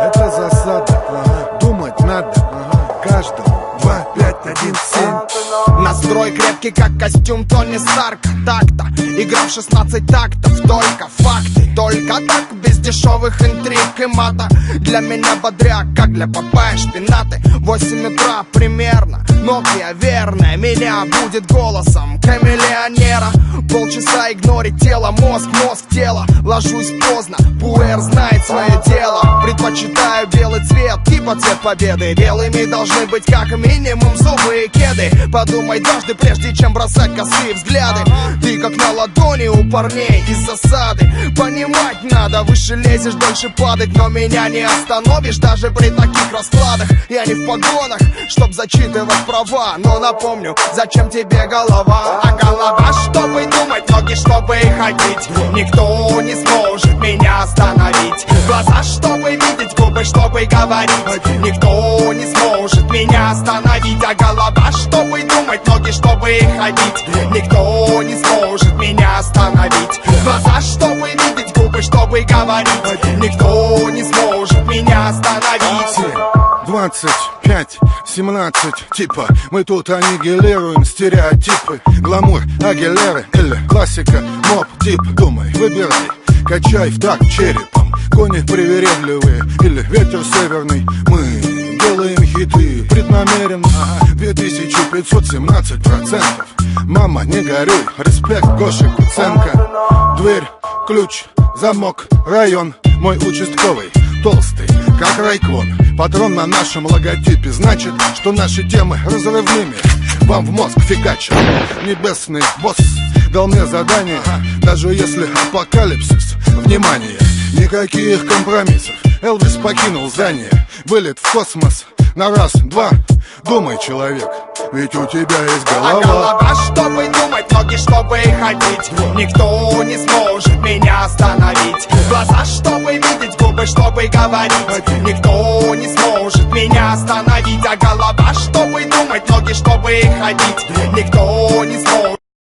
Это засада, думать надо каждому. 2, 5, 1, 7. Настрой крепкий, как костюм Тони Старка. Так-то, игра в 16 тактов. Только факты, только так, без дешевых интриг и мата. Для меня бодряк, как для Папайи шпинаты. 8 утра примерно, Nokia верная меня будет голосом камелеонера. Полчаса игнорить тело, мозг, тело. Ложусь поздно, пуэр знает свое дело. Предпочитаю белый цвет, типа цвет победы. Белыми должны быть как минимум зубы и кеды. Подумай дважды, прежде чем бросать косые взгляды. Ты как на ладони у парней из засады. Понимать надо, выше лезешь, дольше падать. Но меня не остановишь даже при таких раскладах. Я не в погонах, чтоб зачитывать права. Но напомню, зачем тебе голова? А голова, чтобы думать, ноги, чтобы ходить. Никто не сможет меня остановить. Глаза, чтобы видеть, губы, чтобы говорить. Никто не сможет меня остановить. А голова, чтобы думать, ноги, чтобы ходить. Никто не сможет меня остановить. Глаза, чтобы видеть, губы, чтобы говорить. Никто не сможет меня остановить. 25, 17, типа мы тут аннигилируем стереотипы. Гламур, Агилеры или классика, моп-тип. Думай, выбирай, качай в такт черепом. Кони привередливые или ветер северный. Мы делаем хиты преднамеренно. 2517%. Мама, не горюй, респект, Гоша Куценко. Дверь, ключ, замок, район. Мой участковый, толстый, как райкон. Патрон на нашем логотипе. Значит, что наши темы разрывными вам в мозг фигачат. Небесный босс дал мне задание. Даже если апокалипсис, внимание, никаких компромиссов. Элвис покинул здание. Вылет в космос на раз, два. Думай, человек, ведь у тебя есть голова. А голова, чтобы думать, ноги, чтобы ходить. Никто не сможет меня остановить. Глаза, чтобы видеть, губы, чтобы говорить. Никто не сможет меня остановить. А голова, чтобы думать, ноги, чтобы ходить. Никто не сможет.